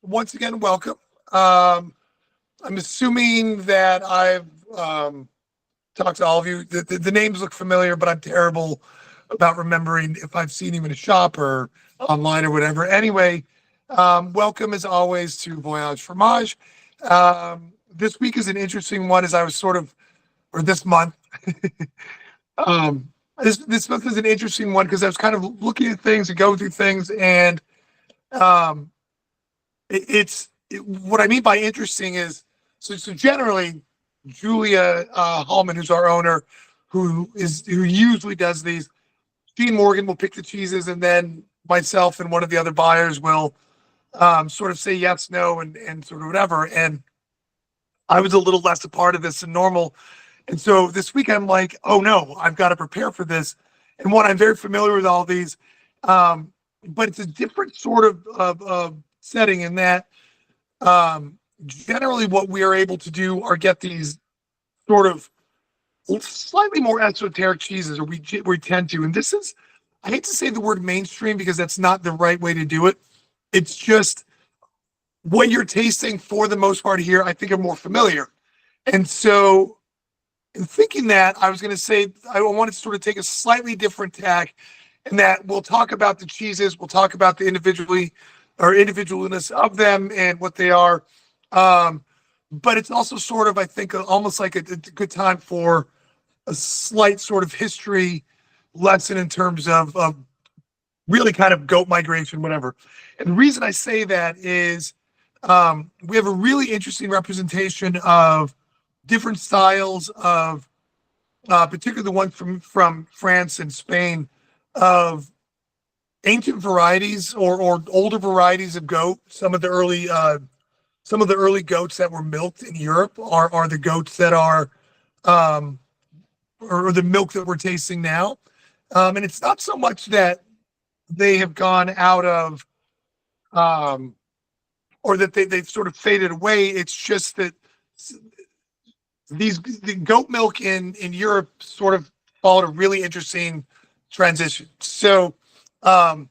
once again, welcome. Um, I'm assuming that I've talked to all of you. The names look familiar, but I'm terrible about remembering if I've seen you in a shop or online or whatever. Anyway, welcome as always to Voyage Fromage. This week is an interesting one as I was sort of, or this month. um, this month is an interesting one because I was kind of looking at things and going through things, and um, what I mean by interesting is so generally Julia Hallman, who's our owner, who usually does these. Gene Morgan will pick the cheeses, and then myself and one of the other buyers will sort of say yes, no, and sort of whatever. And I was a little less a part of this than normal, and so this week I'm like, oh no, I've got to prepare for this. And one, I'm very familiar with all these, um, but it's a different sort of setting in that generally what we are able to do are get these sort of slightly more esoteric cheeses, or we tend to. And this is, I hate to say the word mainstream because that's not the right way to do it. It's just what you're tasting for the most part here, I think are more familiar. And so in thinking that, I was going to say, I wanted to sort of take a slightly different tack in that we'll talk about the cheeses, we'll talk about the individualness of them and what they are. Um, but it's also sort of, I think, almost like a good time for a slight sort of history lesson in terms of really kind of goat migration, whatever. And the reason I say that is we have a really interesting representation of different styles of, particularly the ones from France and Spain, of ancient varieties or older varieties of goat. Some of the early goats that were milked in Europe are the goats that are um, or the milk that we're tasting now. And it's not so much that they have gone out of um, or that they've sort of faded away. It's just that the goat milk in Europe sort of followed a really interesting transition. So um,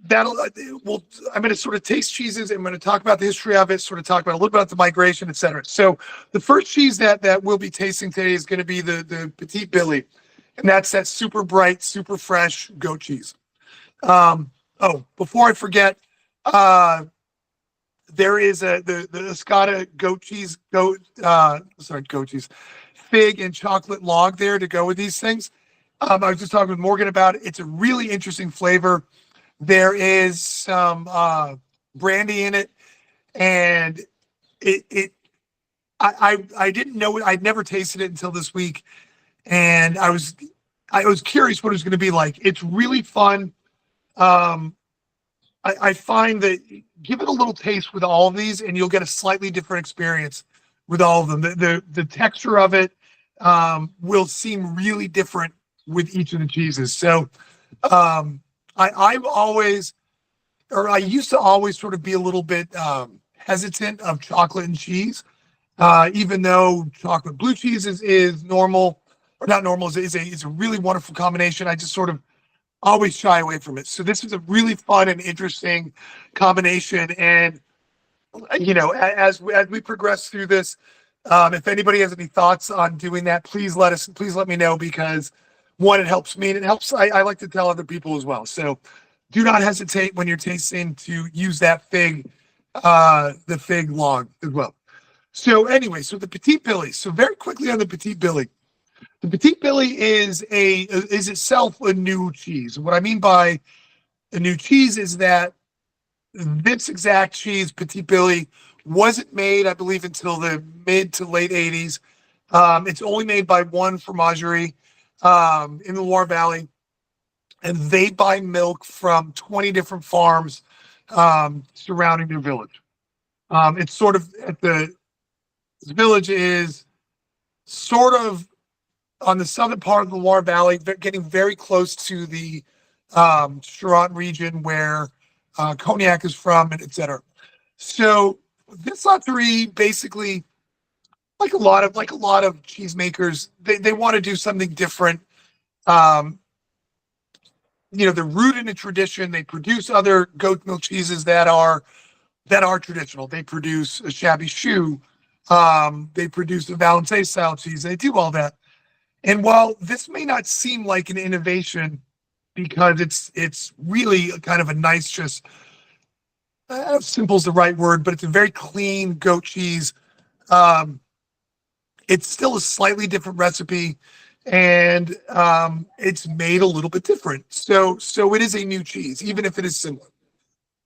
that'll well, I'm going to sort of taste cheeses. I'm going to talk about the history of it, sort of talk about a little bit about the migration, etc. So the first cheese that we'll be tasting today is going to be the Petit Billy, and that's that super bright, super fresh goat cheese. Oh, before I forget, uh, there is the Escada goat cheese, fig and chocolate log there to go with these things. I was just talking with Morgan about it. It's a really interesting flavor. There is some brandy in it, and it I didn't know it. I'd never tasted it until this week, and I was curious what it was going to be like. It's really fun. Um, I find that give it a little taste with all of these, and you'll get a slightly different experience with all of them. The texture of it will seem really different with each of the cheeses. So um, I've always, or I used to always sort of be a little bit hesitant of chocolate and cheese, even though chocolate blue cheese is normal, or not normal, is a really wonderful combination. I just sort of always shy away from it. So this is a really fun and interesting combination. And as we progress through this, if anybody has any thoughts on doing that, please let me know, because one, it helps me and it helps. I like to tell other people as well. So do not hesitate when you're tasting to use that the fig log as well. So anyway, so the Petit Billy. So very quickly on the Petit Billy. The Petit Billy is itself a new cheese. What I mean by a new cheese is that this exact cheese, Petit Billy, wasn't made, I believe, until the mid to late 80s. It's only made by one fromagerie in the Loire Valley, and they buy milk from 20 different farms surrounding their village. It's sort of at the village is sort of on the southern part of the Loire Valley, getting very close to the Charente region where Cognac is from, and etc. So this laterie basically, like a lot of cheesemakers, they want to do something different. Um, they're rooted in tradition. They produce other goat milk cheeses that are that are traditional. They produce a shabby shoe. They produce a Valentine style cheese. They do all that. And while this may not seem like an innovation because it's really a kind of a nice, just simple is the right word, but it's a very clean goat cheese. Um, it's still a slightly different recipe, and it's made a little bit different. So it is a new cheese, even if it is similar.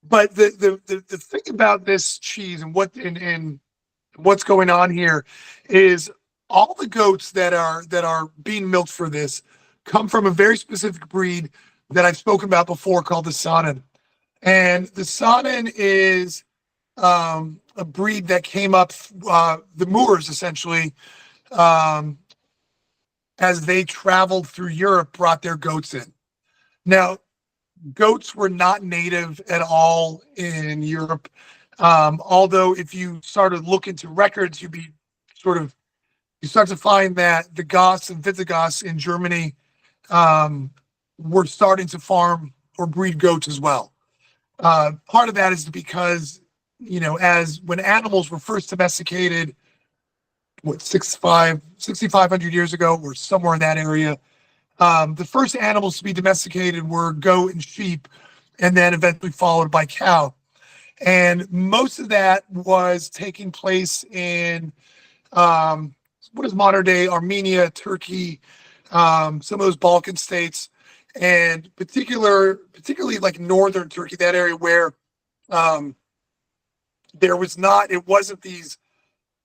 But the thing about this cheese and and what's going on here is all the goats that are being milked for this come from a very specific breed that I've spoken about before called the Saanen. And the Saanen is a breed that came up, the Moors essentially, um, as they traveled through Europe, brought their goats in. Now, goats were not native at all in Europe. Although if you started looking to records, you'd be sort of you start to find that the Goths and Visigoths in Germany um, were starting to farm or breed goats as well. Part of that is because, as when animals were first domesticated, what, 6,500 years ago, or somewhere in that area, the first animals to be domesticated were goat and sheep, and then eventually followed by cow. And most of that was taking place in um, what is modern day Armenia, Turkey, some of those Balkan states, and particularly like northern Turkey, that area where um, it wasn't these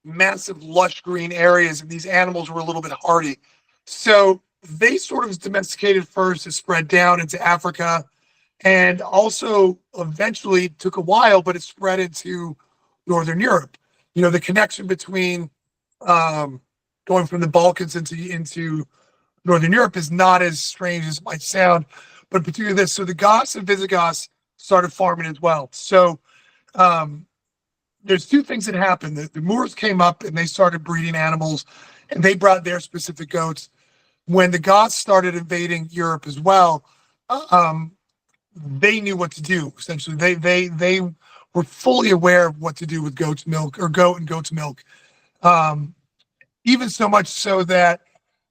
massive lush green areas, and these animals were a little bit hardy. So they sort of domesticated first to spread down into Africa, and also eventually took a while, but it spread into Northern Europe. The connection between um, going from the Balkans into Northern Europe is not as strange as it might sound, but particularly this. So the Goths and Visigoths started farming as well. So um, there's two things that happened. The Moors came up and they started breeding animals, and they brought their specific goats. When the Goths started invading Europe as well, um, they knew what to do. Essentially, they were fully aware of what to do with goat's milk or goat and goat's milk. Um, Even so much so that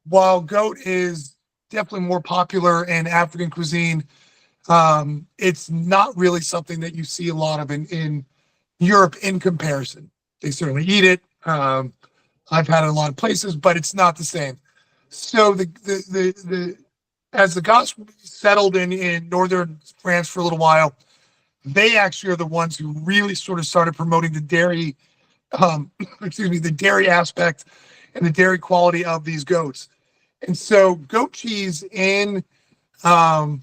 while goat is definitely more popular in African cuisine, it's not really something that you see a lot of in Europe in comparison. They certainly eat it. I've had it in a lot of places, but it's not the same. So the as the Goths settled in northern France for a little while, they actually are the ones who really sort of started promoting the dairy, the dairy aspect and the dairy quality of these goats. And so goat cheese um,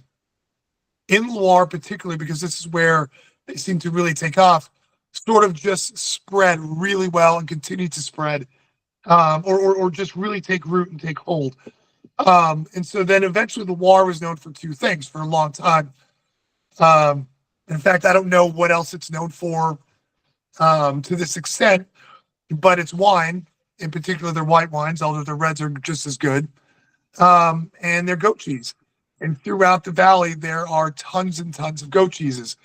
in Loire, particularly because this is where they seem to really take off, sort of just spread really well and continue to spread, or just really take root and take hold. And so then eventually the Loire was known for two things for a long time. Um, in fact, I don't know what else it's known for to this extent, but it's wine, in particular their white wines, although their reds are just as good, and their goat cheese. And throughout the valley, there are tons and tons of goat cheeses.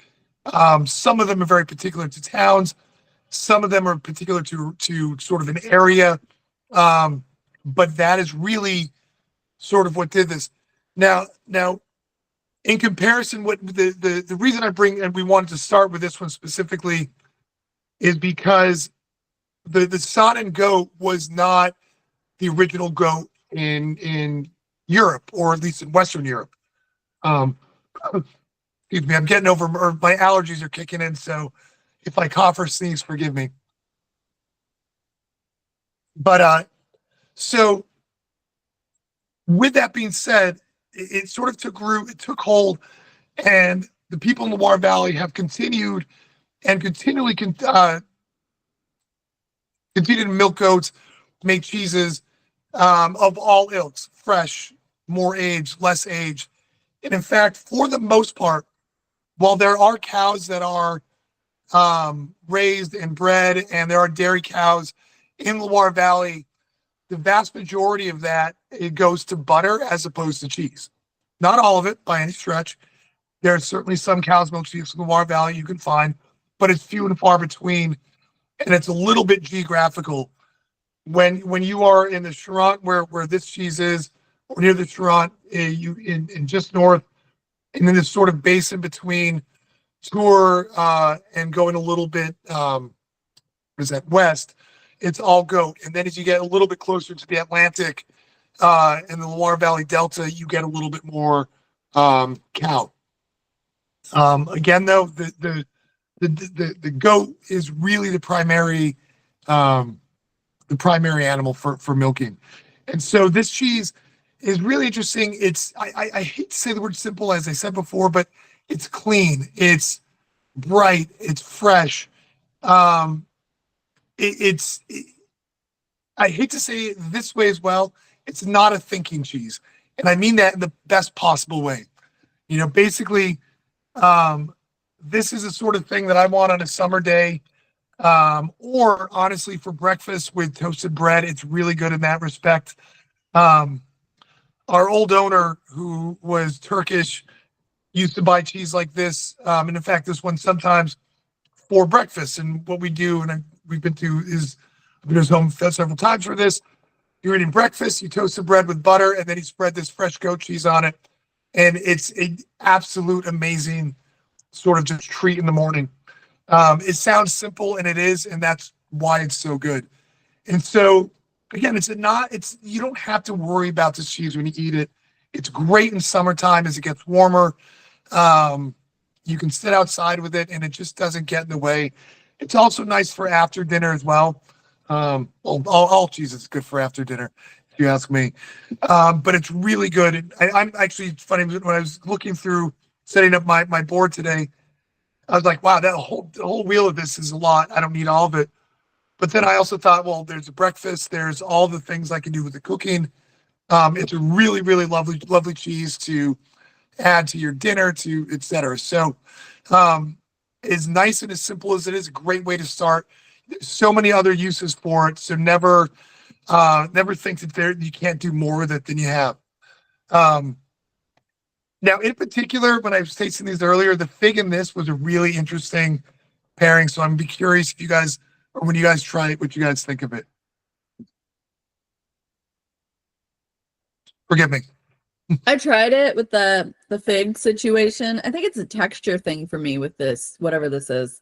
Some of them are very particular to towns. Some of them are particular to sort of an area. But that is really sort of what did this. Now, in comparison, what the reason I bring and we wanted to start with this one specifically is because the Saanen goat was not the original goat in Europe, or at least in Western Europe. Um, Excuse me, I'm getting over, or my allergies are kicking in, so if I cough or sneeze, forgive me. But so with that being said, it sort of took root, it took hold, and the people in the Loire Valley have continued and continue to milk goats, make cheeses of all ilks, fresh, more aged, less aged. And in fact, for the most part, while there are cows that are raised and bred, and there are dairy cows in the Loire Valley, the vast majority of that, it goes to butter as opposed to cheese. Not all of it by any stretch. There are certainly some cow's milk cheese in the Loire Valley you can find, but it's few and far between, and it's a little bit geographical. When you are in the Charente where this cheese is, or near the Charente, you in just north, and then this sort of basin between Tours and going a little bit is that west, it's all goat. And then as you get a little bit closer to the Atlantic and the Loire Valley Delta, you get a little bit more cow. Again, though, the goat is really the primary animal for milking. And so this cheese is really interesting. It's I hate to say the word simple, as I said before, but it's clean, it's bright, it's fresh. I hate to say it this way as well. It's not a thinking cheese, and I mean that in the best possible way. Basically, this is the sort of thing that I want on a summer day, or honestly for breakfast with toasted bread. It's really good in that respect. Our old owner, who was Turkish, used to buy cheese like this, and in fact, this one sometimes for breakfast. And what we do, and we've been to his home several times for this. You're eating breakfast, you toast the bread with butter, and then he spread this fresh goat cheese on it, and it's an absolute amazing sort of just treat in the morning. It sounds simple, and it is, and that's why it's so good. And so, again, you don't have to worry about this cheese when you eat it. It's great in summertime as it gets warmer. You can sit outside with it, and it just doesn't get in the way. It's also nice for after dinner as well. All cheese is good for after dinner, if you ask me. But it's really good. I'm actually, it's funny, when I was looking through setting up my board today, I was like, wow, the whole wheel of this is a lot. I don't need all of it. But then I also thought, well, there's a breakfast, there's all the things I can do with the cooking. It's a really, really lovely cheese to add to your dinner, to etc. So as nice and as simple as it is, a great way to start. There's so many other uses for it. So never think that you can't do more with it than you have. Now, in particular, when I was tasting these earlier, the fig in this was a really interesting pairing. So I'm be curious if you guys, or when you guys try it, what you guys think of it. Forgive me. I tried it with the fig situation. I think it's a texture thing for me with this, whatever this is.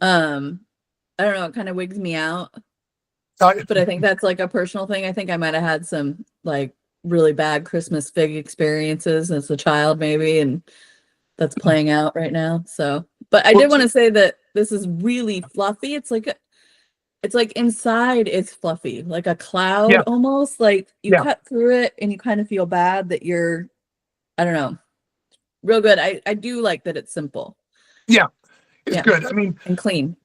I don't know, it kind of wigs me out. But I think that's like a personal thing. I think I might have had some like really bad Christmas fig experiences as a child, maybe, and that's playing out right now. So, but I did want to say that this is really fluffy. It's like inside it's fluffy, like a cloud almost. Like you cut through it and you kind of feel bad that I don't know, real good. I do like that it's simple. Yeah, it's good. I mean, and clean.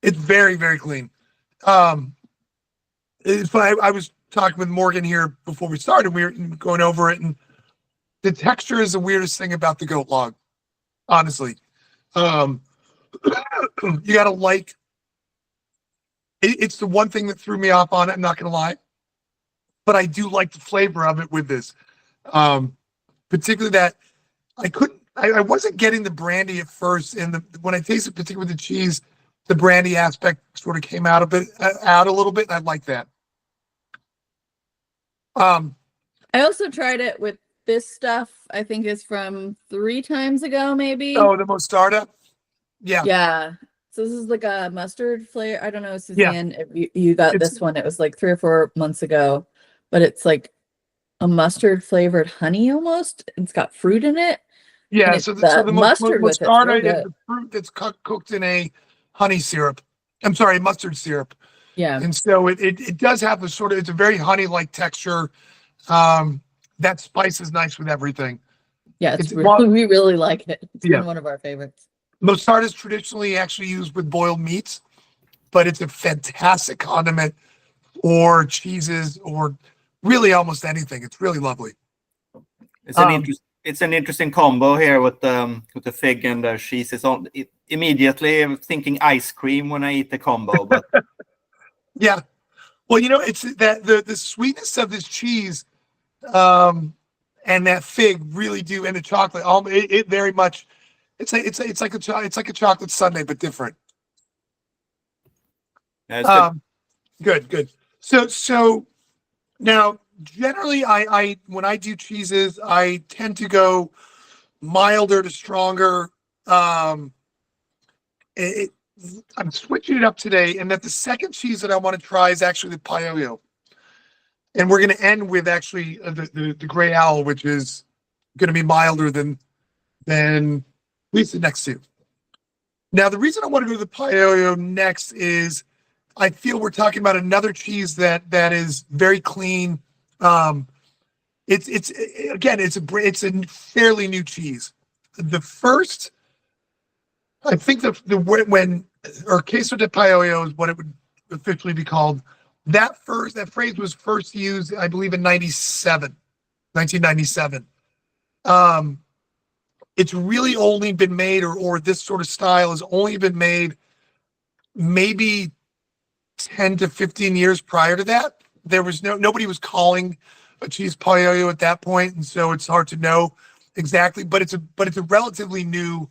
It's very, very clean. It's funny. I was talking with Morgan here before we started. We were going over it, and the texture is the weirdest thing about the goat log, honestly. You got to like. It's the one thing that threw me off on it. I'm not going to lie, but I do like the flavor of it with this, particularly that I wasn't getting the brandy at first, and when I tasted, particularly with the cheese, the brandy aspect sort of came out a little bit, and I like that. I also tried it with this stuff. I think is from 3 times ago, maybe. Oh, the mostarda. Yeah. Yeah. So this is like a mustard flavor. I don't know, Suzanne, if you got this one. It was like 3 or 4 months ago, but it's like a mustard flavored honey almost. It's got fruit in it. Yeah. So the mustard mostarda is the fruit that's cooked in a honey syrup. I'm sorry, mustard syrup. Yeah. And so it does have it's a very honey-like texture. That spice is nice with everything. Yeah, we really like it. It's been one of our favorites. Mostarda is traditionally actually used with boiled meats, but it's a fantastic condiment or cheeses or really almost anything. It's really lovely. It's an interesting combo here with the fig and the cheese. Immediately I'm thinking ice cream when I eat the combo, but yeah. Well, it's that the sweetness of this cheese and that fig really do, and the chocolate, it very much. It's like a chocolate sundae, but different. Yeah, it's good. Good. So now generally I when I do cheeses, I tend to go milder to stronger. Um, it, I'm switching it up today, and that the second cheese that I want to try is actually the paioio. And we're going to end with actually the gray owl, which is going to be milder than at least the next two. Now, the reason I want to go to the paioio next is I feel we're talking about another cheese that is very clean. It's again, it's a fairly new cheese. The first, I think the when or queso de paioio is what it would officially be called. That phrase was first used, I believe, in 1997. It's really only been made, or this sort of style has only been made maybe 10 to 15 years prior to that. There was nobody was calling a cheese paioio at that point, and so it's hard to know exactly. But it's a relatively new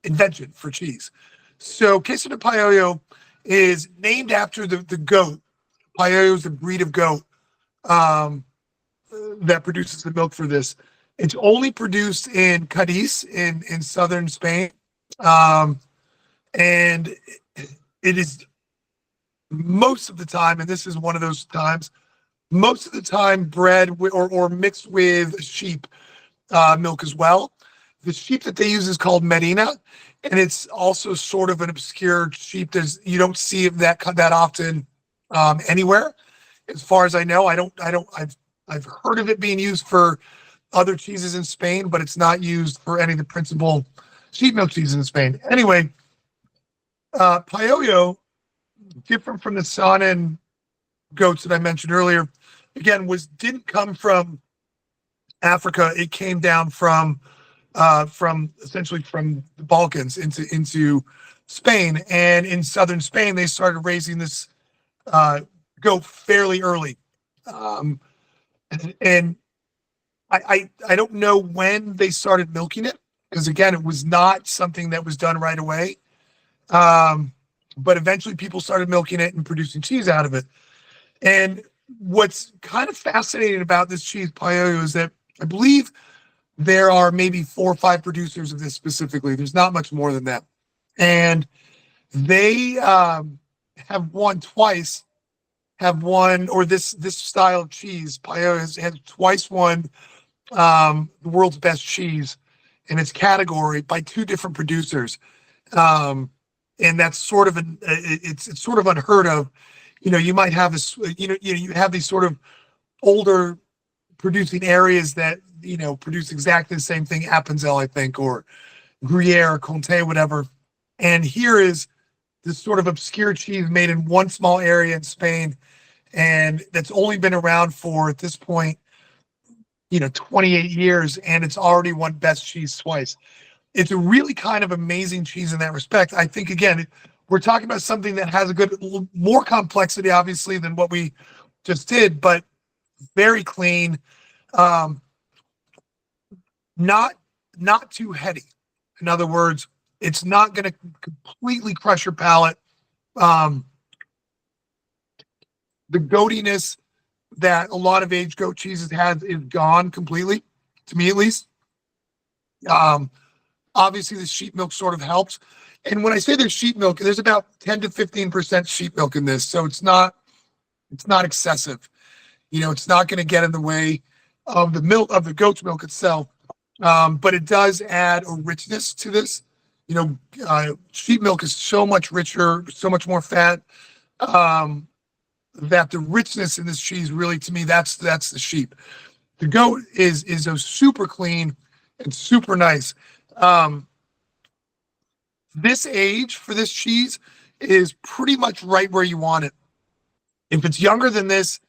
invention for cheese. So queso de paioio is named after the goat. Paioio is the breed of goat that produces the milk for this. It's only produced in Cadiz in southern Spain, and it is most of the time, and this is one of those times, most of the time bred or mixed with sheep milk as well. The sheep that they use is called Merina, and it's also sort of an obscure sheep. You don't see it that often anywhere, as far as I know. I've heard of it being used for other cheeses in Spain, but it's not used for any of the principal sheep milk cheeses in Spain. Anyway, paioio, different from the Saanen goats that I mentioned earlier, again, didn't come from Africa. It came down from essentially from the Balkans into Spain, and in southern Spain they started raising this goat fairly early, and I don't know when they started milking it, because again, it was not something that was done right away. But eventually people started milking it and producing cheese out of it. And what's kind of fascinating about this cheese paioio is that I believe there are maybe 4 or 5 producers of this specifically. There's not much more than that. And they have won twice, or this style of cheese, paioio, has twice won the world's best cheese in its category by 2 different producers. And that's sort of it's sort of unheard of. You might have this, you have these sort of older producing areas that, produce exactly the same thing, Appenzell, I think, or Gruyere, or Comté, whatever. And here is this sort of obscure cheese made in one small area in Spain, and that's only been around for, at this point, 28 years, and it's already won best cheese twice. It's a really kind of amazing cheese in that respect. I think, again, we're talking about something that has more complexity, obviously, than what we just did, but very clean, not too heady. In other words, it's not going to completely crush your palate. The goatiness that a lot of aged goat cheeses have is gone completely, to me at least. Obviously, the sheep milk sort of helps. And when I say there's sheep milk, there's about 10 to 15% sheep milk in this. So it's not excessive. It's not going to get in the way of the milk, of the goat's milk itself. But it does add a richness to this. Sheep milk is so much richer, so much more fat, that the richness in this cheese, really, to me, that's the sheep. The goat is a super clean and super nice. This age for this cheese is pretty much right where you want it. If it's younger than this,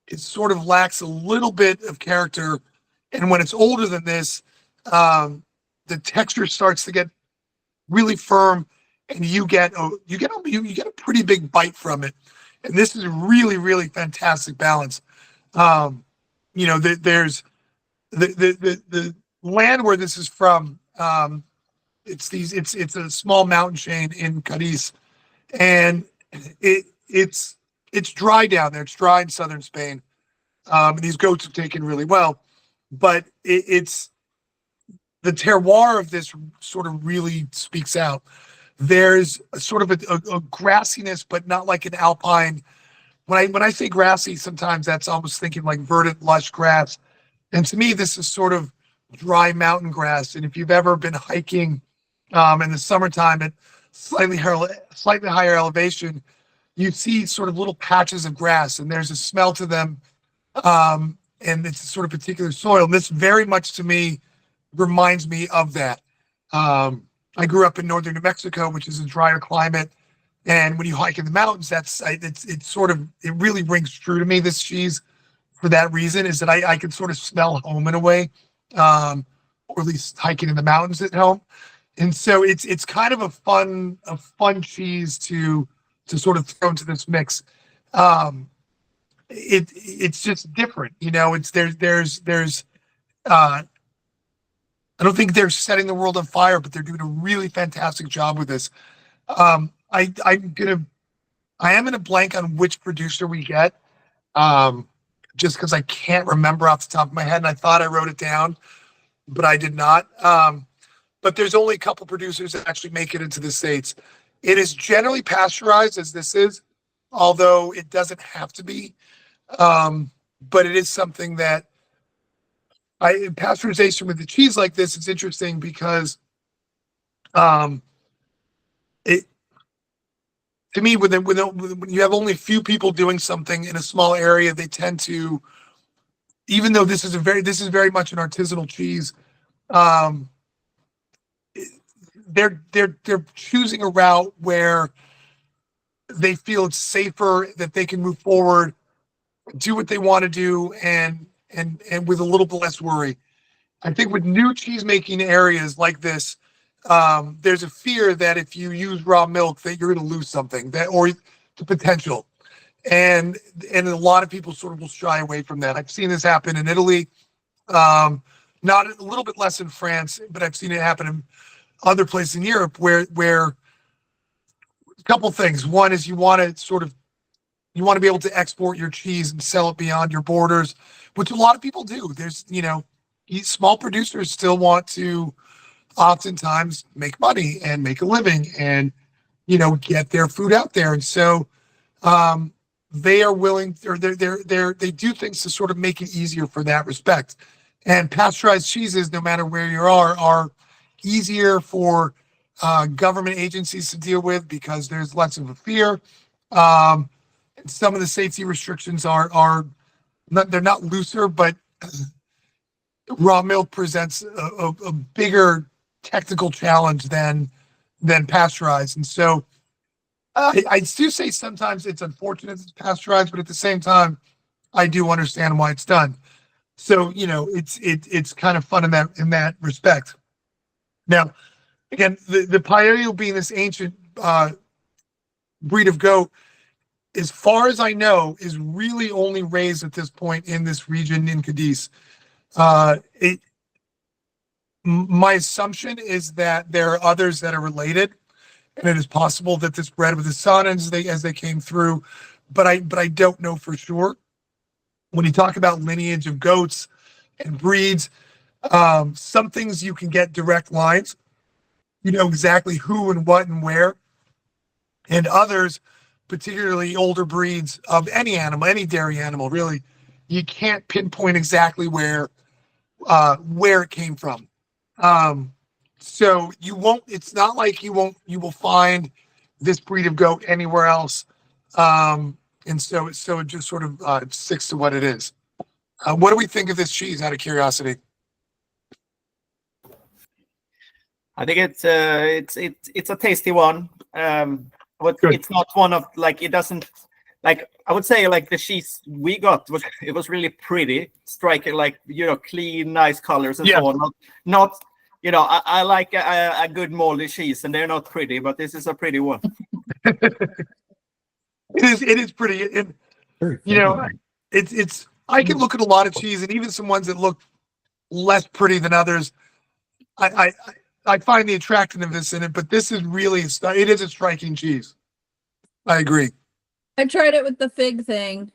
it sort of lacks a little bit of character, and when it's older than this, the texture starts to get really firm, and you get a pretty big bite from it. And this is a really, really fantastic balance. There's the land where this is from. It's a small mountain chain in Cadiz, and it's dry down there. It's dry in southern Spain. And these goats have taken really well, but it's the terroir of this sort of really speaks out. There's a sort of a grassiness, but not like an alpine. When I say grassy, sometimes that's almost thinking like verdant, lush grass. And to me, this is sort of dry mountain grass. And if you've ever been hiking in the summertime at slightly higher elevation, you see sort of little patches of grass, and there's a smell to them. And it's a sort of particular soil. And this very much to me reminds me of that. I grew up in northern New Mexico, which is a drier climate. And when you hike in the mountains, it really rings true to me, this cheese, for that reason, is that I can sort of smell home in a way, or at least hiking in the mountains at home. And so it's kind of a fun cheese to sort of throw into this mix. It's just different, I don't think they're setting the world on fire, but they're doing a really fantastic job with this. I am gonna blank on which producer we get, just because I can't remember off the top of my head, and I thought I wrote it down, but I did not. But there's only a couple producers that actually make it into the States. It is generally pasteurized, as this is, although it doesn't have to be. But it is something that pasteurization with the cheese like this is interesting because it, to me, when you have only a few people doing something in a small area, they tend to, even though this is very much an artisanal cheese, they're choosing a route where they feel it's safer, that they can move forward, do what they want to do, and with a little bit less worry. I think with new cheese making areas like this, there's a fear that if you use raw milk, that you're going to lose something, or the potential, and a lot of people sort of will shy away from that. I've seen this happen in Italy, not a little bit less in France, but I've seen it happen in other places in Europe where a couple things. One is you want to be able to export your cheese and sell it beyond your borders, which a lot of people do. There's, small producers still want to oftentimes make money and make a living and, get their food out there. And so they are willing, or they do things to sort of make it easier for that respect. And pasteurized cheeses, no matter where you are easier for government agencies to deal with because there's less of a fear. Some of the safety restrictions are not, they're not looser, but raw milk presents a bigger technical challenge than pasteurized. And so I do say sometimes it's unfortunate it's pasteurized, but at the same time, I do understand why it's done. So, it's kind of fun in that respect. Now, again, the Paello being this ancient breed of goat, as far as I know, is really only raised at this point in this region in Cadiz. My assumption is that there are others that are related, and it is possible that this bred with the son as they came through, but I don't know for sure. When you talk about lineage of goats and breeds, some things you can get direct lines. You know exactly who and what and where, and others, particularly older breeds of any animal, any dairy animal, really, you can't pinpoint exactly where it came from. So you won't. It's not like you will find this breed of goat anywhere else. And so it just sort of sticks to what it is. What do we think of this cheese? Out of curiosity. I think it's a tasty one. But Good. It's not one of, like, it doesn't, like, I would say, like, the cheese we got was really pretty, striking, like, clean, nice colors and so on. Not I like a good moldy cheese, and they're not pretty, but this is a pretty one. It is pretty. It's I can look at a lot of cheese, and even some ones that look less pretty than others. I find the attractiveness in it, but this is really it is a striking cheese. I agree. I tried it with the fig thing.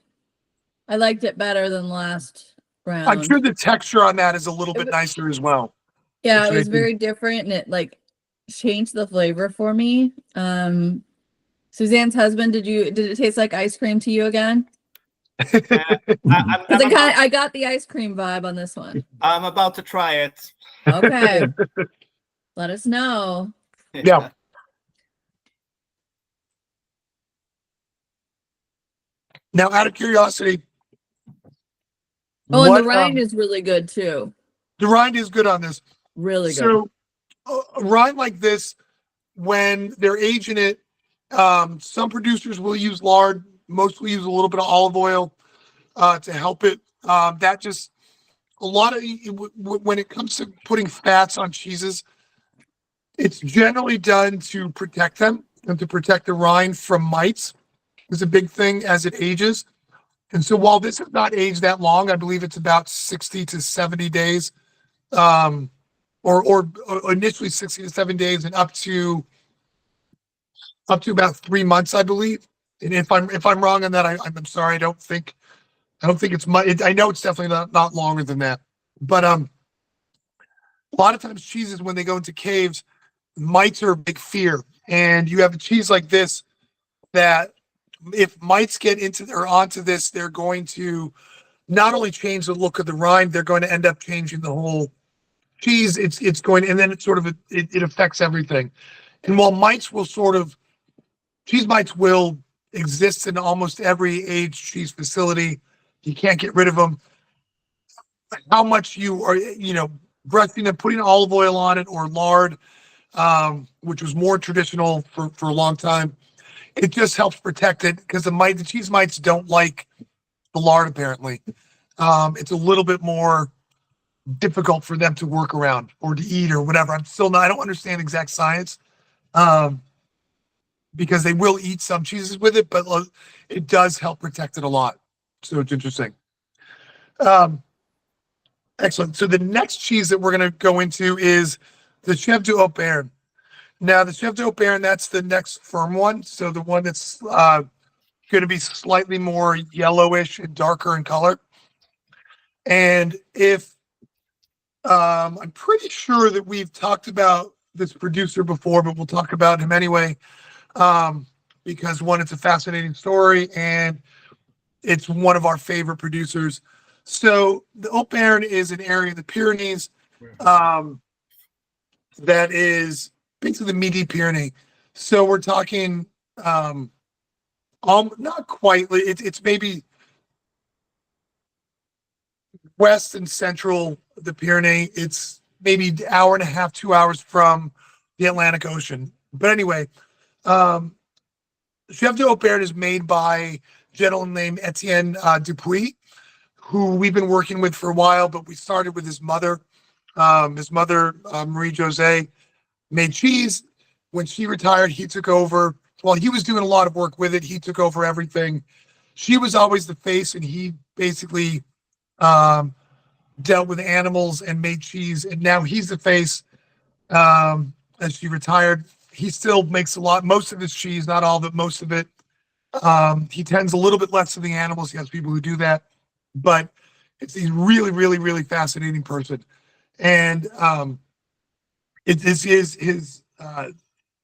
I liked it better than last round. I'm sure the texture on that is a little bit nicer as well. Yeah, it was very different, and it like changed the flavor for me. Suzanne's husband, did it taste like ice cream to you again? I got the ice cream vibe on this one. I'm about to try it. Okay. Let us know. Yeah. Now, out of curiosity. Oh, and the rind is really good too. The rind is good on this. Really good. So, a rind like this, when they're aging it, some producers will use lard. Most will use a little bit of olive oil to help it. That just a lot of when it comes to putting fats on cheeses, it's generally done to protect them and to protect the rind from mites. Is a big thing as it ages. And so while this has not aged that long, I believe it's about 60 to 70 days, or initially 60 to 7 days and up to about 3 months, I believe. And if I'm wrong on that, I'm sorry. I don't think it's much. I know it's definitely not longer than that. But a lot of times cheeses, when they go into caves, mites are a big fear. And you have a cheese like this that if mites get onto this, they're going to not only change the look of the rind, they're going to end up changing the whole cheese. It's going, and then it affects everything. And while cheese mites will exist in almost every aged cheese facility, you can't get rid of them. How much you are, brushing them, putting olive oil on it or lard, which was more traditional for a long time. It just helps protect it because the cheese mites don't like the lard, apparently. It's a little bit more difficult for them to work around or to eat or whatever. I don't understand exact science, because they will eat some cheeses with it, but it does help protect it a lot. So it's interesting. Excellent. So the next cheese that we're going to go into is the Chef de Haut-Béarn. Now, the Chef de Haut-Béarn, that's the next firm one. So the one that's going to be slightly more yellowish and darker in color. And I'm pretty sure that we've talked about this producer before, but we'll talk about him anyway, because one, it's a fascinating story, and it's one of our favorite producers. So the Haut-Béarn is an area of the Pyrenees that is basically the Midi-Pyrenees. So we're talking not quite. It's maybe west and central the Pyrenees. It's maybe an hour and a half, 2 hours from the Atlantic Ocean. But anyway, Chef de Haut-Béarn is made by a gentleman named Etienne Dupuis, who we've been working with for a while, but we started with his mother. Marie Jose, made cheese. When she retired, he took over. While he was doing a lot of work with it, he took over everything. She was always the face, and he basically dealt with animals and made cheese. And now he's the face. As she retired, he still makes most of his cheese, not all of it, most of it. He tends a little bit less to the animals. He has people who do that, but he's really, really, really fascinating person. And his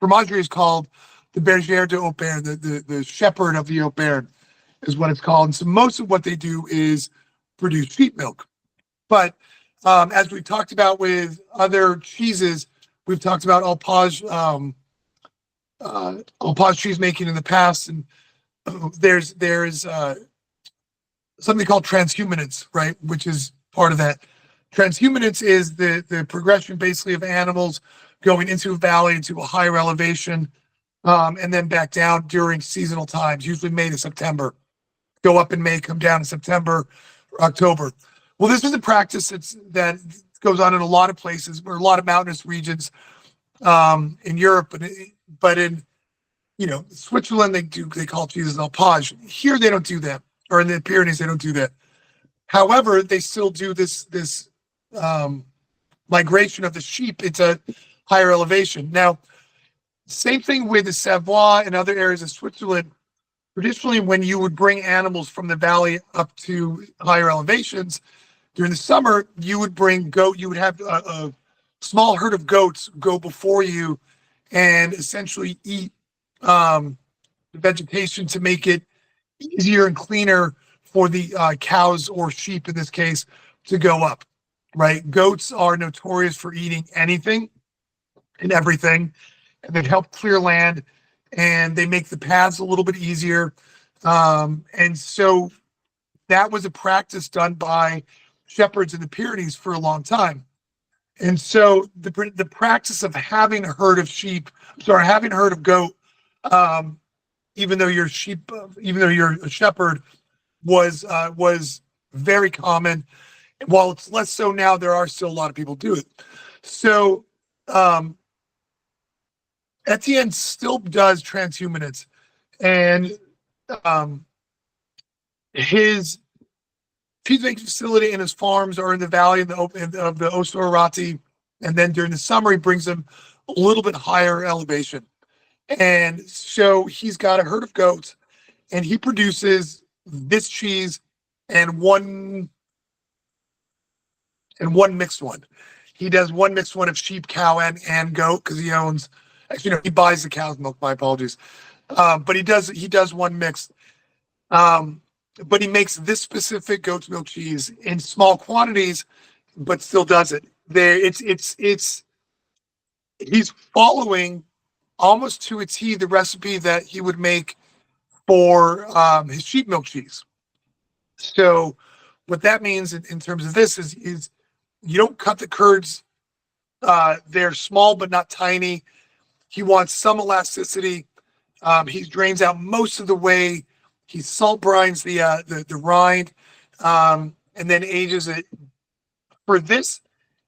fromagerie is called the Berger de Haut-Béarn, the shepherd of the Haut-Béarn is what it's called. And so most of what they do is produce sheep milk. But as we've talked about with other cheeses, we've talked about Alpage cheese making in the past, and there's something called transhumanance, right? Which is part of that. Transhumanance is the progression basically of animals going into a valley, into a higher elevation, and then back down during seasonal times, usually May to September. Go up in May, come down in September or October. Well, this is a practice that goes on in a lot of places, or a lot of mountainous regions in Europe, but in Switzerland they call cheeses Alpage. Here they don't do that, or in the Pyrenees they don't do that. However, they still do this migration of the sheep into higher elevation. Now, same thing with the Savoie and other areas of Switzerland. traditionally when you would bring animals from the valley up to higher elevations during the summer, you would have a small herd of goats go before you and essentially eat the vegetation to make it easier and cleaner for the cows or sheep in this case to go up, right? Goats are notorious for eating anything and everything, and they help clear land, and they make the paths a little bit easier. And so that was a practice done by shepherds in the Pyrenees for a long time. And so the practice of having a herd of having a herd of goat, even though you're a shepherd, was very common. While it's less so now, there are still a lot of people do it. So Etienne still does transhumanists, and his cheesemaking facility and his farms are in the valley of the Osorati, and then during the summer he brings them a little bit higher elevation. And so he's got a herd of goats, and he produces this cheese and one mixed one. He does one mixed one of sheep, cow, and goat, because he owns. Actually, no, he buys the cow's milk. My apologies. But he does one mixed. But he makes this specific goat's milk cheese in small quantities, but still does it. He's following almost to a T the recipe that he would make for his sheep milk cheese. So what that means in terms of this is you don't cut the curds. They're small but not tiny. He wants some elasticity. He drains out most of the whey. He salt brines the rind, and then ages it. For this,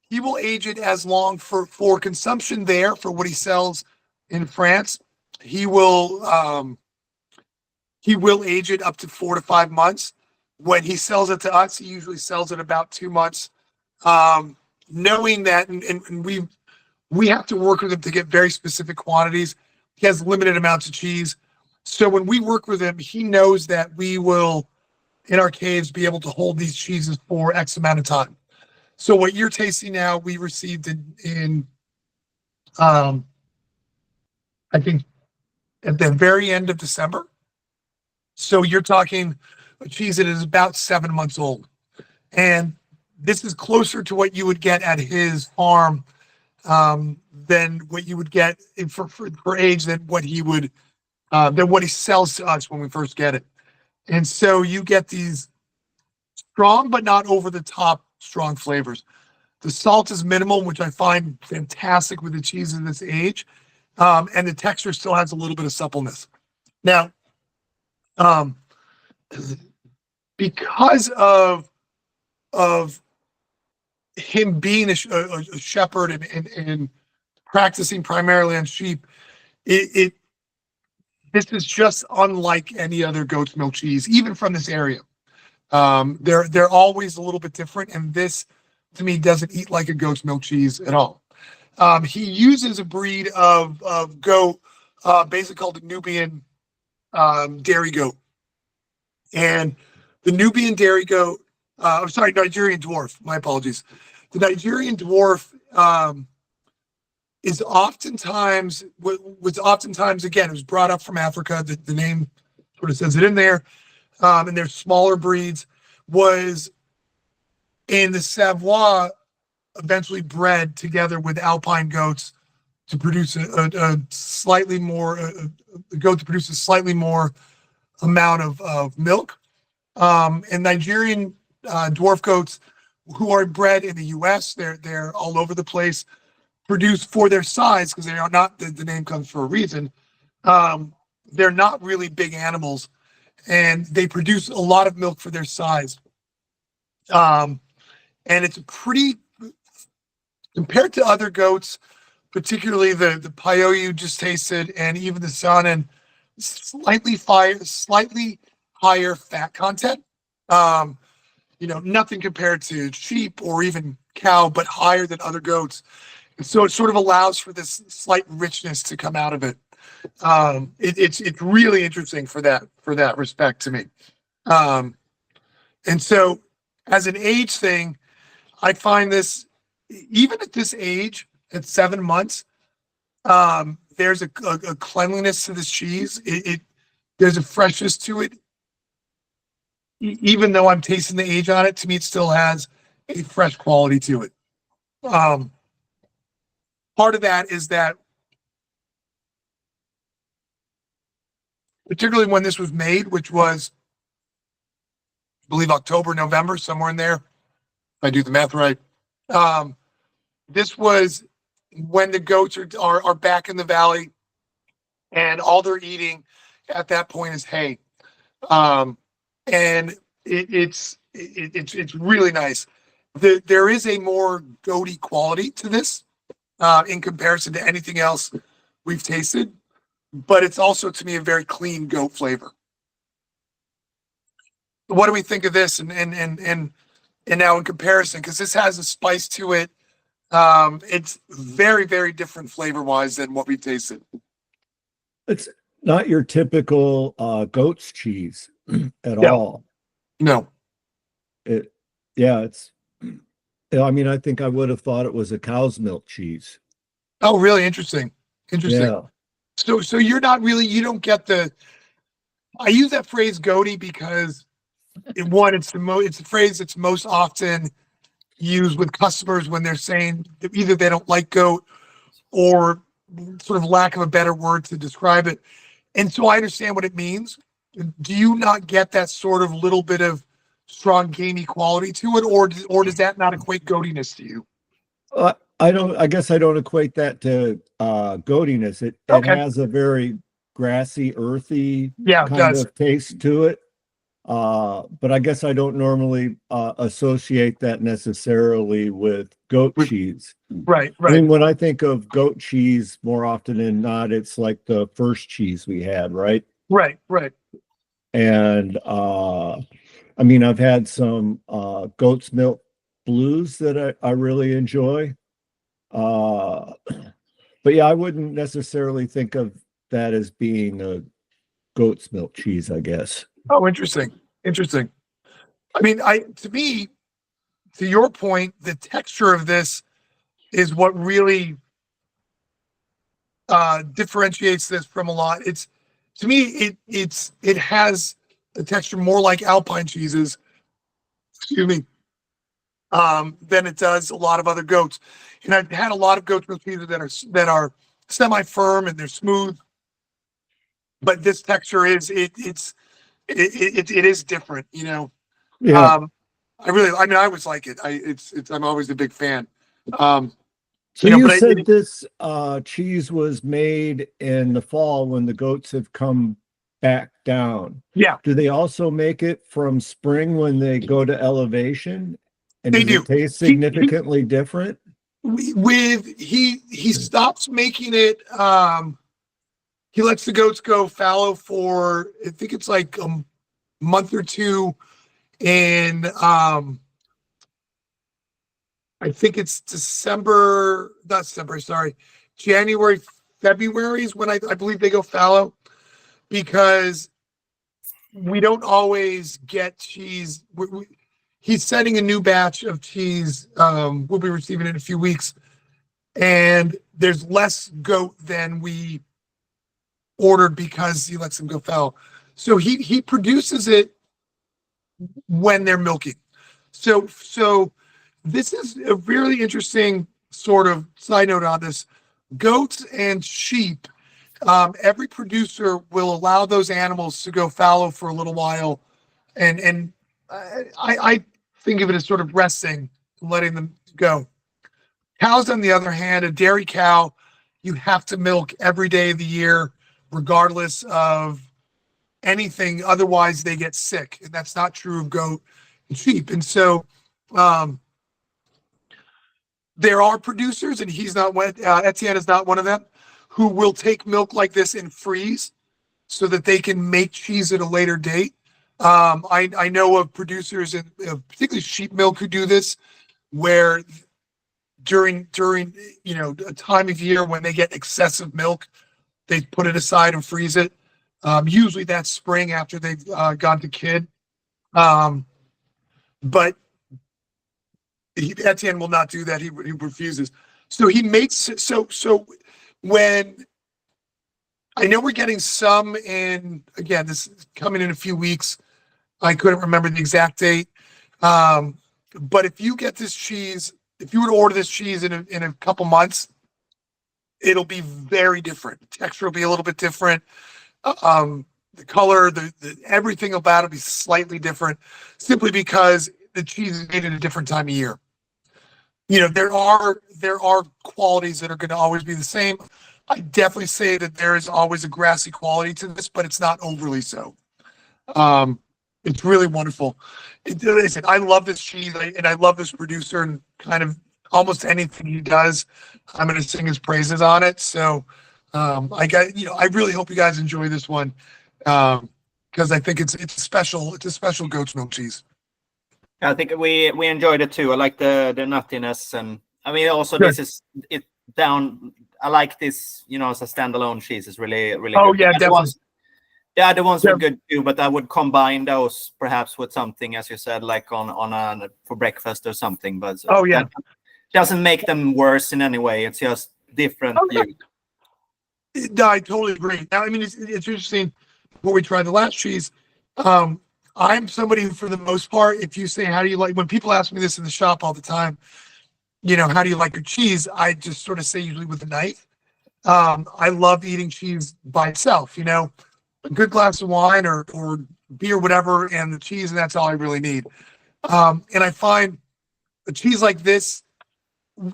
he will age it as long for consumption there, for what he sells in France. He will age it up to 4 to 5 months. When he sells it to us, he usually sells it about 2 months, knowing that, and we have to work with him to get very specific quantities. He has limited amounts of cheese. So when we work with him, he knows that we will, in our caves, be able to hold these cheeses for X amount of time. So what you're tasting now, we received in I think at the very end of December. So you're talking a cheese that is about 7 months old. And this is closer to what you would get at his farm than what you would get for age than what he sells to us when we first get it. And so you get these strong but not over the top strong flavors. The salt is minimal, which I find fantastic with the cheese in this age, and the texture still has a little bit of suppleness. Now, because of him being a shepherd and practicing primarily on sheep, this is just unlike any other goat's milk cheese, even from this area. They're always a little bit different, and this, to me, doesn't eat like a goat's milk cheese at all. He uses a breed of goat, basically called the Nubian dairy goat, and the Nubian dairy goat. Nigerian dwarf. My apologies. The Nigerian dwarf is oftentimes again, it was brought up from Africa. The name sort of says it in there. And their smaller breeds was in the Savoie eventually bred together with alpine goats to produce a goat to produce a slightly more amount of milk. And Nigerian dwarf goats, who are bred in the U.S., they're all over the place, produce for their size, because they are not, the name comes for a reason. They're not really big animals, and they produce a lot of milk for their size. And it's pretty, compared to other goats, particularly the Pio you just tasted, and even the Saanen, slightly higher fat content. Nothing compared to sheep or even cow, but higher than other goats. And so it sort of allows for this slight richness to come out of it. It's really interesting for that respect to me. And so as an age thing, I find this, even at this age, at 7 months, there's a cleanliness to this cheese. There's a freshness to it. Even though I'm tasting the age on it, to me, it still has a fresh quality to it. Part of that is that, particularly when this was made, which was, I believe, October, November, somewhere in there, if I do the math right. This was when the goats are back in the valley, and all they're eating at that point is hay. And it's really nice. There is a more goaty quality to this in comparison to anything else we've tasted, but it's also, to me, a very clean goat flavor. What do we think of this? And now in comparison, because this has a spice to it, it's very, very different flavor wise than what we tasted. It's not your typical goat's cheese at all. No. It's, I mean, I think I would have thought it was a cow's milk cheese. Oh, really? Interesting. Yeah. So you're not really, you don't get I use that phrase goaty because it's the phrase that's most often used with customers when they're saying that either they don't like goat or sort of lack of a better word to describe it. And so I understand what it means. Do you not get that sort of little bit of strong gamey quality to it, or does that not equate goatiness to you? I guess I don't equate that to goatiness. It has a very grassy, earthy kind of taste to it. But I guess I don't normally associate that necessarily with goat cheese. Right. I mean, when I think of goat cheese, more often than not, it's like the first cheese we had, right? Right. And I mean, I've had some goat's milk blues that I really enjoy. But yeah, I wouldn't necessarily think of that as being a goat's milk cheese, I guess. Oh, interesting. I mean, to me, to your point, the texture of this is what really differentiates this from a lot. It's, to me, it has a texture more like Alpine cheeses, excuse me, than it does a lot of other goats. And I've had a lot of goat's milk cheeses that are semi-firm and they're smooth, but this texture is it is different, you know. Yeah. I always like it. I'm always a big fan. So you said this cheese was made in the fall when the goats have come back down. Yeah. Do they also make it from spring when they go to elevation? And they does do. It taste significantly different? He stops making it. He lets the goats go fallow for, I think it's like a month or two, and I think it's January, February is when I believe they go fallow, because we don't always get cheese. He's sending a new batch of cheese. We'll be receiving it in a few weeks, and there's less goat than we ordered because he lets them go fallow. So he produces it when they're milking. So this is a really interesting sort of side note on this. Goats and sheep, every producer will allow those animals to go fallow for a little while, and I think of it as sort of resting and letting them go. Cows, on the other hand, a dairy cow, you have to milk every day of the year, regardless of anything. Otherwise, they get sick, and that's not true of goat and sheep. And so there are producers, and Etienne is not one of them, who will take milk like this and freeze so that they can make cheese at a later date. I know of producers, in particularly sheep milk, who do this, where during a time of year when they get excessive milk, they put it aside and freeze it. Usually that's spring after they've gone to kid. But Etienne will not do that. He refuses. So he makes so when I know we're getting some in, again, this is coming in a few weeks. I couldn't remember the exact date. But if you get this cheese, if you were to order this cheese in a couple months, it'll be very different. The texture will be a little bit different. The color, the everything about it will be slightly different, simply because the cheese is made at a different time of year. You know, there are qualities that are going to always be the same. I definitely say that there is always a grassy quality to this, but it's not overly so. It's really wonderful. Listen, I love this cheese, and I love this producer, and kind of almost anything he does, I'm going to sing his praises on it. So I really hope you guys enjoy this one, because I think it's a special goat's milk cheese. I think we enjoyed it too. I like the nuttiness, and I mean also Sure. this is it down. I like this, as a standalone cheese. It's really Oh good. yeah, definitely. The other ones Yeah. are good too, but I would combine those perhaps with something, as you said, like on for breakfast or something. But Oh yeah. that doesn't make them worse in any way. It's just different. Oh, yeah. No, I totally agree. Now, I mean, it's interesting. Before we tried the last cheese, I'm somebody who, for the most part, if you say, how do you like, when people ask me this in the shop all the time, how do you like your cheese? I just sort of say, usually with a knife. I love eating cheese by itself, a good glass of wine or beer, whatever, and the cheese, and that's all I really need. And I find a cheese like this,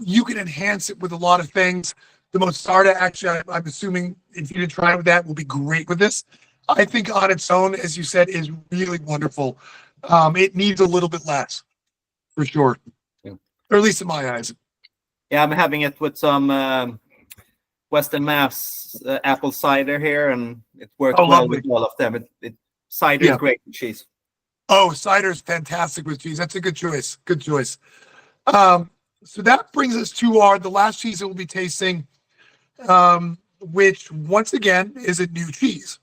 you can enhance it with a lot of things. The mostarda, actually, I'm assuming if you didn't try it with that, will be great with this. I think on its own, as you said, is really wonderful. It needs a little bit less, for sure. Yeah. Or at least in my eyes. Yeah, I'm having it with some Western Mass apple cider here, and it works well lovely. with all of them. Cider is great with cheese. Oh, cider is fantastic with cheese. That's a good choice. Good choice. So that brings us to the last cheese that we'll be tasting, which once again is a new cheese.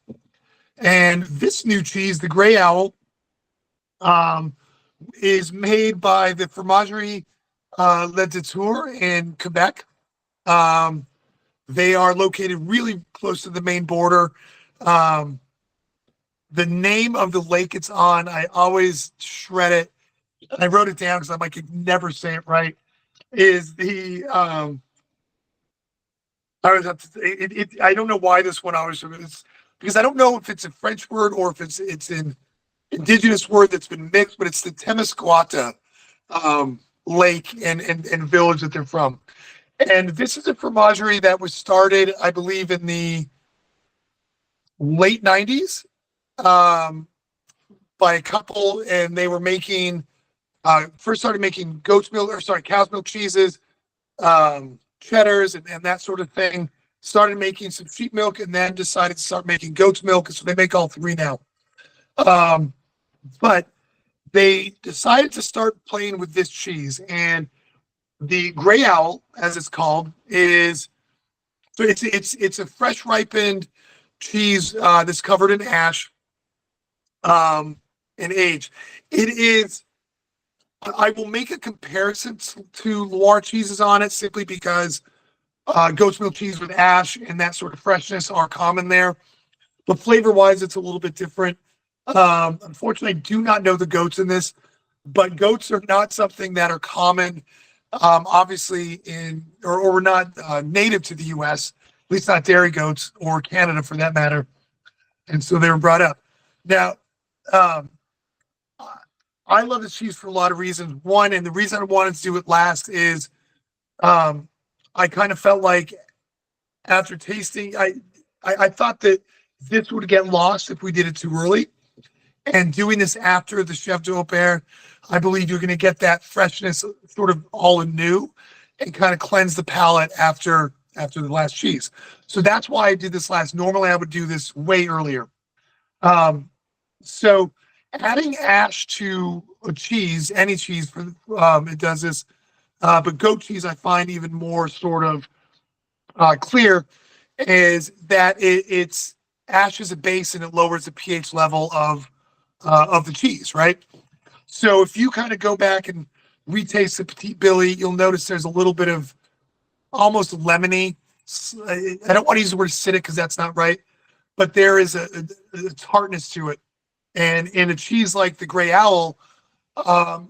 And this new cheese, the Gray Owl, is made by the Formagerie Le Détour in Quebec. They are located really close to the main border. The name of the lake it's on, I always shred it. I wrote it down because I could never say it right. Is the I don't know why this one it's because I don't know if it's a French word or if it's an indigenous word that's been mixed, but it's the Temiscouata lake and village that they're from. And this is a fromagerie that was started, I believe, in the late 90s by a couple, and they were making first started making cow's milk cheeses, cheddars, and that sort of thing. Started making some sheep milk, and then decided to start making goat's milk. So they make all three now. But they decided to start playing with this cheese, and the Gray Owl, as it's called, it's a fresh ripened cheese that's covered in ash and aged. It is. I will make a comparison to Loire cheeses on it, simply because goat's milk cheese with ash and that sort of freshness are common there. But flavor-wise, it's a little bit different. Unfortunately, I do not know the goats in this, but goats are not something that are common, obviously, or not native to the U.S., at least not dairy goats, or Canada for that matter. And so they were brought up. Now, I love this cheese for a lot of reasons. One, and the reason I wanted to do it last is I kind of felt like after tasting, I thought that this would get lost if we did it too early. And doing this after the Chef de Opere, I believe you're going to get that freshness sort of all anew and kind of cleanse the palate after the last cheese. So that's why I did this last. Normally I would do this way earlier. So adding ash to a cheese, any cheese, it does this. But goat cheese, I find even more sort of clear. is that it's ash as a base and it lowers the pH level of the cheese, right? So if you kind of go back and retaste the Petite Billy, you'll notice there's a little bit of almost lemony. I don't want to use the word acidic because that's not right, but there is a tartness to it. And in a cheese like the Gray Owl,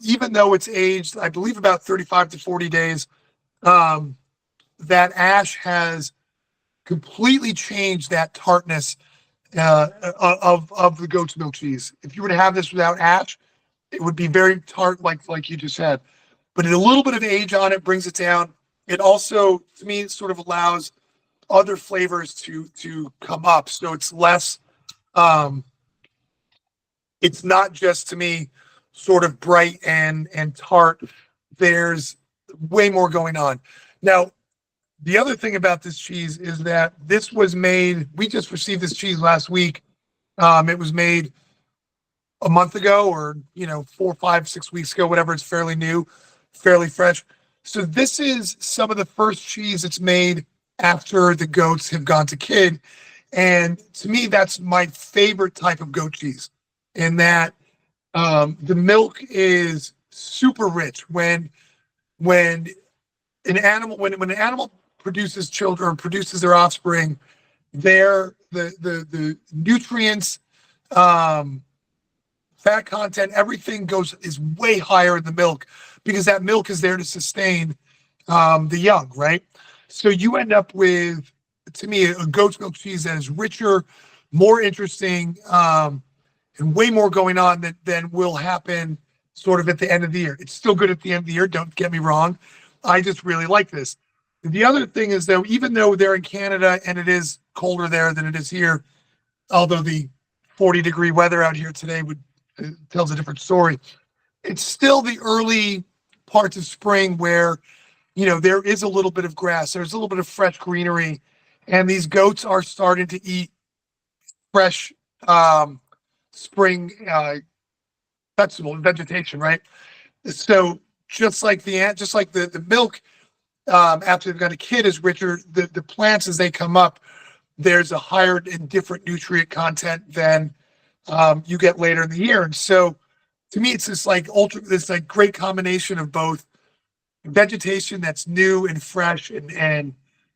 even though it's aged, I believe about 35 to 40 days, that ash has completely changed that tartness of the goat's milk cheese. If you were to have this without ash, it would be very tart, like you just said. But a little bit of age on it brings it down. It also, to me, it sort of allows other flavors to come up. So it's less. It's not just, to me, sort of bright and tart. There's way more going on. Now, the other thing about this cheese is that this was made. We just received this cheese last week. It was made a month ago, or 4, 5, 6 weeks ago, whatever. It's fairly new, fairly fresh. So this is some of the first cheese that's made after the goats have gone to kid, and to me, that's my favorite type of goat cheese. In that the milk is super rich. When an animal produces children or produces their offspring, the nutrients, fat content, everything is way higher in the milk because that milk is there to sustain the young, right? So you end up with, to me, a goat's milk cheese that is richer, more interesting, and way more going on than will happen sort of at the end of the year. It's still good at the end of the year, don't get me wrong. I just really like this. The other thing is, though, even though they're in Canada and it is colder there than it is here, although the 40-degree weather out here today tells a different story, it's still the early parts of spring where, there is a little bit of grass, there's a little bit of fresh greenery, and these goats are starting to eat fresh spring vegetation, right? So just like the milk after they've got a kid is richer, the plants as they come up, there's a higher and different nutrient content than you get later in the year. And so to me, it's this great combination of both vegetation that's new and fresh and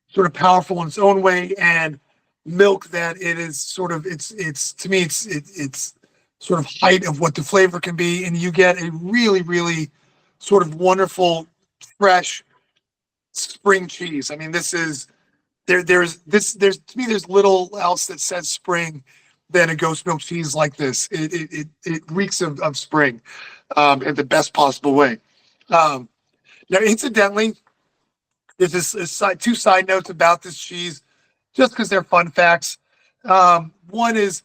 sort of powerful in its own way, and milk that it is sort of it's to me it's sort of height of what the flavor can be, and you get a really, really sort of wonderful fresh spring cheese. I mean, this is there's to me there's little else that says spring than a goat's milk cheese like this. It reeks of spring in the best possible way. Now, incidentally, there's two side notes about this cheese, just because they're fun facts. One is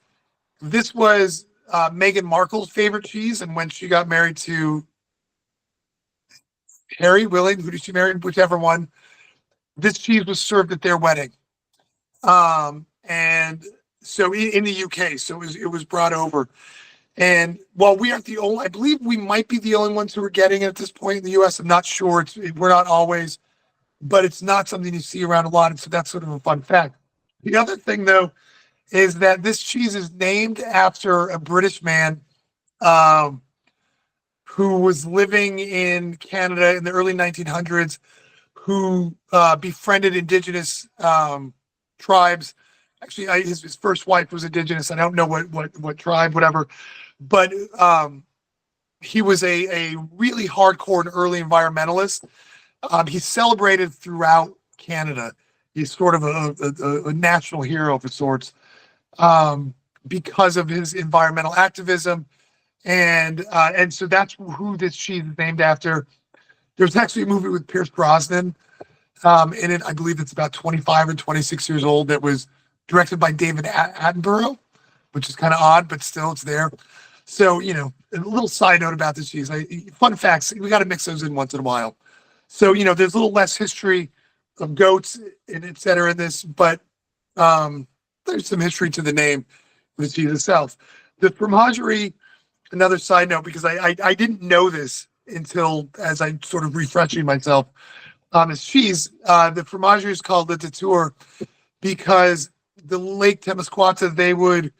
this was Meghan Markle's favorite cheese, and when she got married to Harry, William, who did she marry? Whichever one. This cheese was served at their wedding, and so in the UK, so it was brought over. And while we aren't the only, I believe we might be the only ones who are getting it at this point in the US. I'm not sure. We're not always, but it's not something you see around a lot. And so that's sort of a fun fact. The other thing, though, is that this cheese is named after a British man who was living in Canada in the early 1900s, who befriended indigenous tribes. Actually, his first wife was indigenous. I don't know what tribe, whatever. But he was a really hardcore and early environmentalist. He's celebrated throughout Canada. He's sort of a national hero of sorts because of his environmental activism. And so that's who this cheese is named after. There's actually a movie with Pierce Brosnan in it. I believe it's about 25 or 26 years old, that was directed by David Attenborough, which is kind of odd, but still it's there. So, a little side note about this cheese. Fun facts, we got to mix those in once in a while. So, there's a little less history of goats and et cetera in this, but there's some history to the name of the cheese itself. The fromagerie, another side note, because I didn't know this until as I sort of refreshing myself on this cheese. The fromagerie is called Le Détour. because the Lake Temiscouata,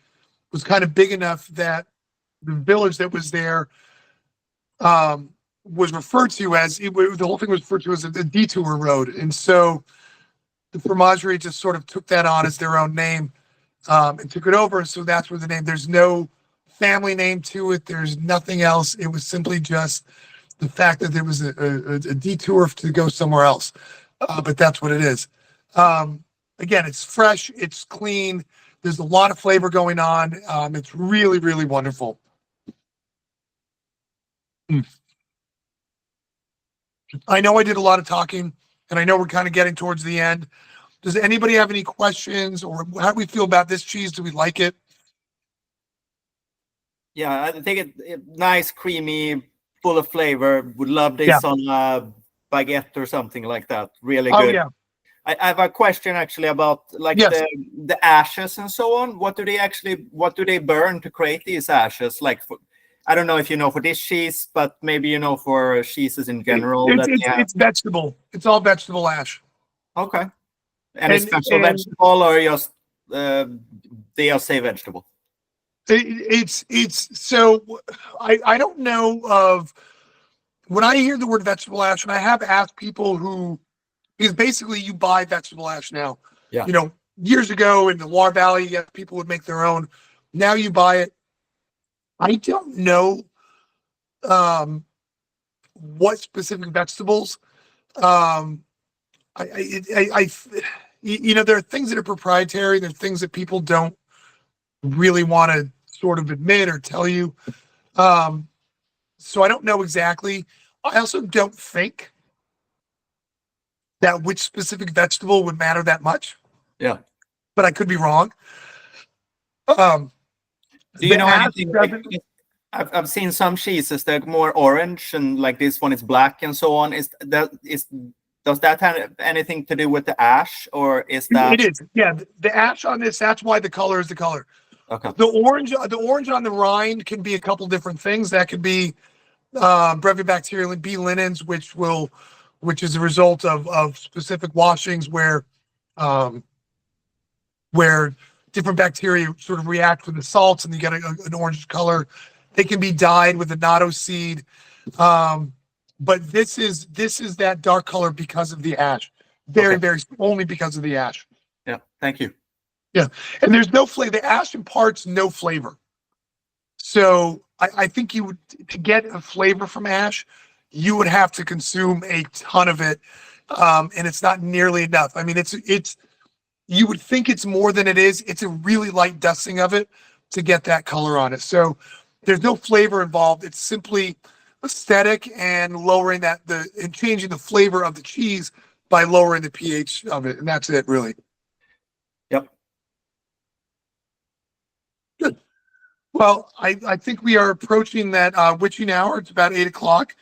was kind of big enough that the village that was there was referred to as, the whole thing was referred to as a detour road. And so the Formagerie just sort of took that on as their own name and took it over. So that's where the name, there's no family name to it. There's nothing else. It was simply just the fact that there was a detour to go somewhere else. But that's what it is. Again, it's fresh, it's clean. There's a lot of flavor going on. It's really, really wonderful. I know I did a lot of talking, and I know we're kind of getting towards the end. Does anybody have any questions, or how do we feel about this cheese? Do we like it? Yeah, I think it nice, creamy, full of flavor. Would love this on a baguette or something like that. Really good. Oh, yeah. I have a question actually about like the ashes and so on. What do they burn to create these ashes? Like, I don't know if you know for this cheese, but maybe you know for cheeses in general. It's vegetable. It's all vegetable ash. Okay. Any special vegetable, or just they just say vegetable? It's so I don't know of, when I hear the word vegetable ash, and I have asked people who, because basically you buy vegetable ash now. Yeah. You know, years ago in the Loire Valley, yes, people would make their own. Now you buy it. I don't know what specific vegetables. You know, there are things that are proprietary. There are things that people don't really want to sort of admit or tell you. So I don't know exactly. I also don't think that which specific vegetable would matter that much. Yeah. But I could be wrong. Do you know anything? I've seen some cheeses that are more orange, and like this one is black and so on. Does that have anything to do with the ash, or is that? It is. Yeah, the ash on this, that's why the color is the color. Okay. The orange on the rind can be a couple different things. That could be Brevibacterial B linens, which is a result of specific washings where different bacteria sort of react with the salts, and you get an orange color. They can be dyed with annatto seed, but this is that dark color because of the ash. Very only because of the ash. Yeah, thank you. Yeah, and there's no flavor. The ash imparts no flavor. So I think you would, to get a flavor from ash, you would have to consume a ton of it, and it's not nearly enough. I mean, it's you would think it's more than it is. It's a really light dusting of it to get that color on it. So there's no flavor involved. It's simply aesthetic and lowering and changing the flavor of the cheese by lowering the pH of it, and that's it, really. Yep. Good. Well, I think we are approaching that witching hour. It's about 8 o'clock.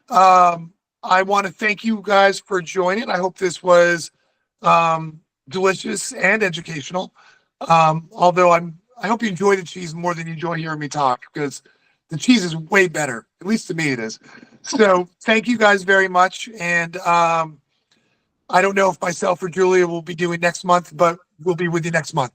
I want to thank you guys for joining. I hope this was delicious and educational. Although I hope you enjoy the cheese more than you enjoy hearing me talk, because the cheese is way better. At least to me it is. So thank you guys very much. And I don't know if myself or Julia will be doing next month, but we'll be with you next month.